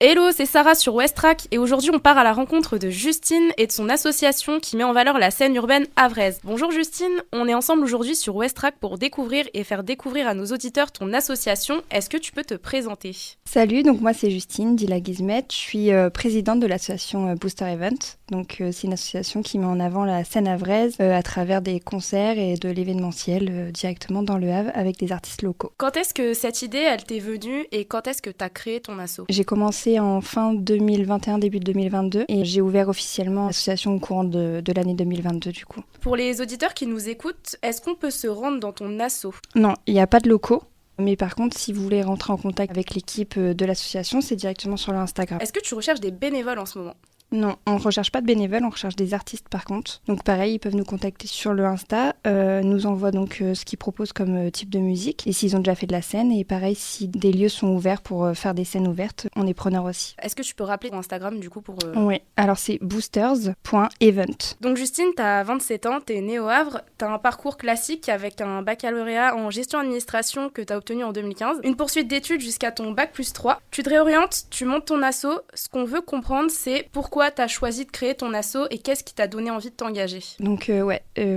Hello, c'est Sarah sur Westrack et aujourd'hui on part à la rencontre de Justine et de son association qui met en valeur la scène urbaine havraise. Bonjour Justine, on est ensemble aujourd'hui sur Westrack pour découvrir et faire découvrir à nos auditeurs ton association. Est-ce que tu peux te présenter ? Salut, donc moi c'est Justine Dila-Guizmet, je suis présidente de l'association Booster Event. Donc c'est une association qui met en avant la scène havraise à travers des concerts et de l'événementiel directement dans le Havre avec des artistes locaux. Quand est-ce que cette idée elle t'est venue et quand est-ce que tu as créé ton asso ? J'ai commencé en fin 2021, début 2022 et j'ai ouvert officiellement l'association au courant de l'année 2022 du coup. Pour les auditeurs qui nous écoutent, est-ce qu'on peut se rendre dans ton asso ? Non, il n'y a pas de locaux. Mais par contre, si vous voulez rentrer en contact avec l'équipe de l'association, c'est directement sur l'Instagram. Est-ce que tu recherches des bénévoles en ce moment ? Non, on ne recherche pas de bénévoles, on recherche des artistes par contre. Donc pareil, ils peuvent nous contacter sur le Insta, nous envoient donc ce qu'ils proposent comme type de musique et s'ils ont déjà fait de la scène. Et pareil, si des lieux sont ouverts pour faire des scènes ouvertes, on est preneur aussi. Est-ce que tu peux rappeler ton Instagram du coup pour... Oui, alors c'est boosters.event. Donc Justine, t'as 27 ans, t'es née au Havre, t'as un parcours classique avec un baccalauréat en gestion-administration que t'as obtenu en 2015, une poursuite d'études jusqu'à ton bac+3. Tu te réorientes, tu montes ton asso. Ce qu'on veut comprendre, c'est pourquoi t'as choisi de créer ton asso et qu'est-ce qui t'a donné envie de t'engager ? Donc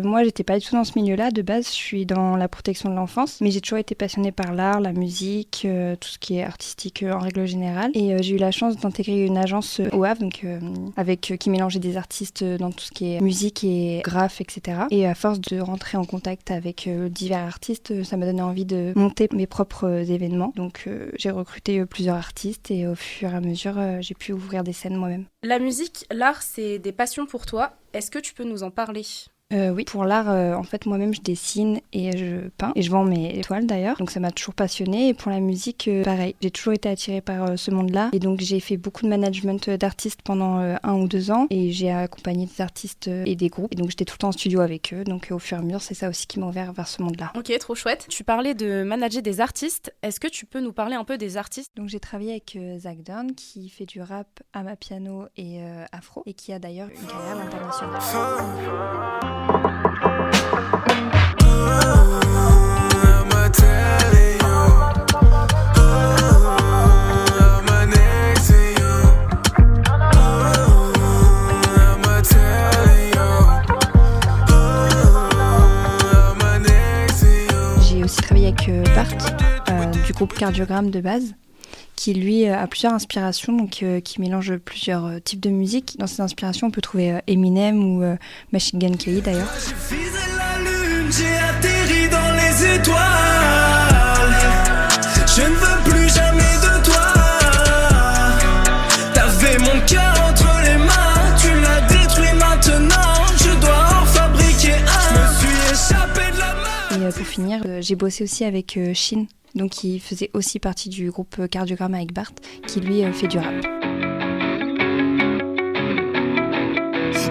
moi j'étais pas du tout dans ce milieu-là, de base je suis dans la protection de l'enfance, mais j'ai toujours été passionnée par l'art, la musique, tout ce qui est artistique en règle générale. Et j'ai eu la chance d'intégrer une agence au Havre, donc, qui mélangeait des artistes dans tout ce qui est musique et graphe, etc. Et à force de rentrer en contact avec divers artistes, ça m'a donné envie de monter mes propres événements. Donc j'ai recruté plusieurs artistes et au fur et à mesure j'ai pu ouvrir des scènes moi-même. La musique, l'art, c'est des passions pour toi. Est-ce que tu peux nous en parler ? Oui, pour l'art, en fait, moi-même, je dessine et je peins. Et je vends mes toiles, d'ailleurs. Donc, ça m'a toujours passionnée. Et pour la musique, pareil. J'ai toujours été attirée par ce monde-là. Et donc, j'ai fait beaucoup de management d'artistes pendant 1 ou 2 ans. Et j'ai accompagné des artistes et des groupes. Et donc, j'étais tout le temps en studio avec eux. Donc, au fur et à mesure, c'est ça aussi qui m'a ouvert vers ce monde-là. Ok, trop chouette. Tu parlais de manager des artistes. Est-ce que tu peux nous parler un peu des artistes ? Donc, j'ai travaillé avec Zach Dorn, qui fait du rap, amapiano et afro. Et qui a d'ailleurs une carrière internationale. J'ai aussi travaillé avec Bart du groupe Cardiogramme de base, qui lui a plusieurs inspirations, donc qui mélange plusieurs types de musique. Dans ses inspirations, on peut trouver Eminem ou Machine Gun Kelly d'ailleurs. J'ai visé la lune, j'ai atterri dans les étoiles. Je ne veux plus jamais de toi. T'avais mon cœur entre les mains, tu l'as détruit maintenant. Je dois en fabriquer un. Je me suis échappé de la main. Et pour finir, j'ai bossé aussi avec Shin, donc qui faisait aussi partie du groupe Cardiogramme avec Bart, qui lui fait du rap.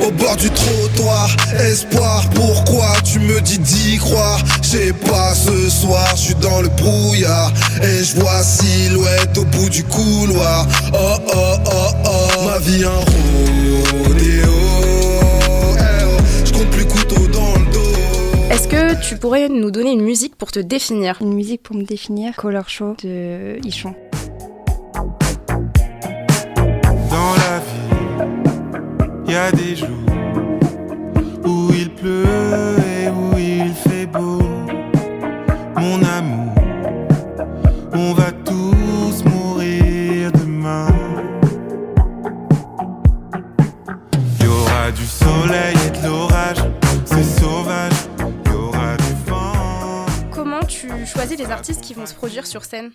Au bord du trottoir, espoir, pourquoi tu me dis d'y croire? J'ai pas ce soir, je suis dans le brouillard et je vois silhouette au bout du couloir. Oh oh oh oh, ma vie un rodéo. Je compte plus couteau dans le dos. Est-ce que tu pourrais nous donner une musique pour te définir ? Une musique pour me définir, Color Show de Ichon. Dans la vie, y a des jours où il pleut et où il fait beau. Mon amour, on va tous mourir demain. Y aura du soleil et de l'orage, c'est sauvage. Y aura du vent. Comment tu choisis les artistes qui vont se produire sur scène ?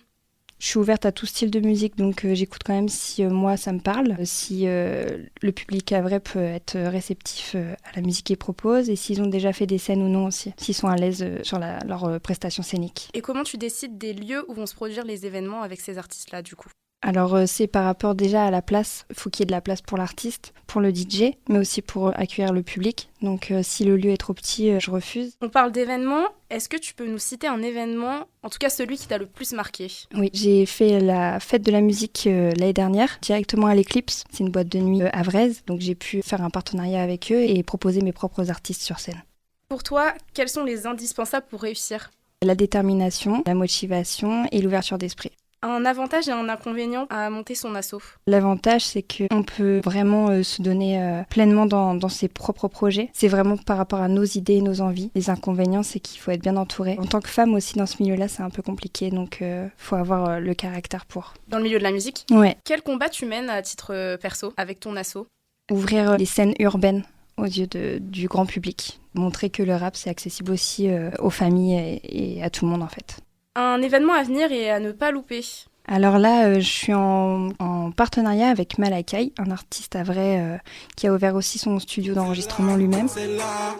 Je suis ouverte à tout style de musique, donc j'écoute quand même si moi ça me parle, si le public à vrai peut être réceptif à la musique qu'ils proposent et s'ils ont déjà fait des scènes ou non aussi, s'ils sont à l'aise sur leur prestation scénique. Et comment tu décides des lieux où vont se produire les événements avec ces artistes-là du coup ? Alors c'est par rapport déjà à la place, il faut qu'il y ait de la place pour l'artiste, pour le DJ, mais aussi pour accueillir le public. Donc si le lieu est trop petit, je refuse. On parle d'événements, est-ce que tu peux nous citer un événement, en tout cas celui qui t'a le plus marqué ? Oui, j'ai fait la fête de la musique l'année dernière, directement à l'Eclipse. C'est une boîte de nuit havraise, donc j'ai pu faire un partenariat avec eux et proposer mes propres artistes sur scène. Pour toi, quels sont les indispensables pour réussir ? La détermination, la motivation et l'ouverture d'esprit. Un avantage et un inconvénient à monter son asso. L'avantage, c'est qu'on peut vraiment se donner pleinement dans ses propres projets. C'est vraiment par rapport à nos idées et nos envies. Les inconvénients, c'est qu'il faut être bien entouré. En tant que femme aussi, dans ce milieu-là, c'est un peu compliqué, donc faut avoir le caractère pour. Dans le milieu de la musique, Ouais. quel combat tu mènes à titre perso avec ton asso? Ouvrir les scènes urbaines aux yeux du grand public. Montrer que le rap, c'est accessible aussi aux familles et à tout le monde, en fait. Un événement à venir et à ne pas louper. Alors là, je suis en partenariat avec Malakai, un artiste à vrai qui a ouvert aussi son studio d'enregistrement lui-même. C'est là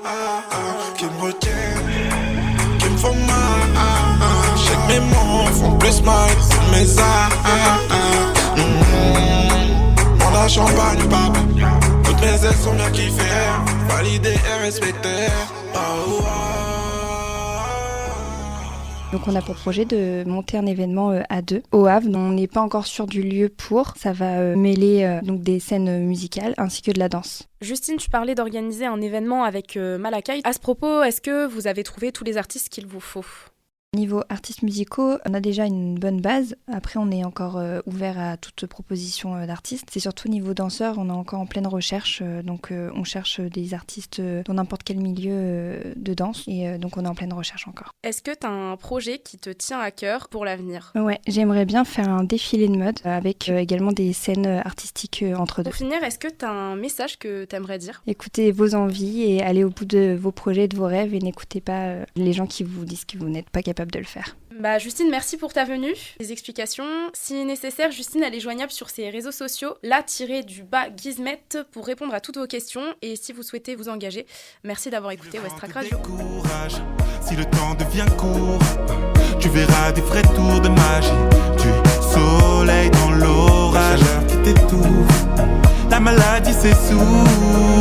qui me retiennent, qui me font mal. Chaque mes mots font plus mal que mes Mon la champagne, papa. Toutes mes ailes sont bien kiffées, validées et respectées. Donc on a pour projet de monter un événement à deux au Havre. On n'est pas encore sûr du lieu pour. Ça va mêler donc des scènes musicales ainsi que de la danse. Justine, tu parlais d'organiser un événement avec Malakai. À ce propos, est-ce que vous avez trouvé tous les artistes qu'il vous faut? Niveau artistes musicaux, on a déjà une bonne base. Après, on est encore ouvert à toute proposition d'artistes. C'est surtout niveau danseurs, on est encore en pleine recherche. Donc, on cherche des artistes dans n'importe quel milieu de danse. Et donc, on est en pleine recherche encore. Est-ce que tu as un projet qui te tient à cœur pour l'avenir? Ouais, j'aimerais bien faire un défilé de mode avec également des scènes artistiques entre deux. Pour finir, est-ce que tu as un message que tu aimerais dire? Écoutez vos envies et allez au bout de vos projets, de vos rêves et n'écoutez pas les gens qui vous disent que vous n'êtes pas capable de le faire. Justine, merci pour ta venue, les explications. Si nécessaire, Justine, elle est joignable sur ses réseaux sociaux, _Gizmet, pour répondre à toutes vos questions. Et si vous souhaitez vous engager, merci d'avoir écouté West Track Radio. Courage, si le temps devient court, tu verras des vrais tours de magie, du soleil dans l'orage, qui t'étouffe, la maladie s'essouffle.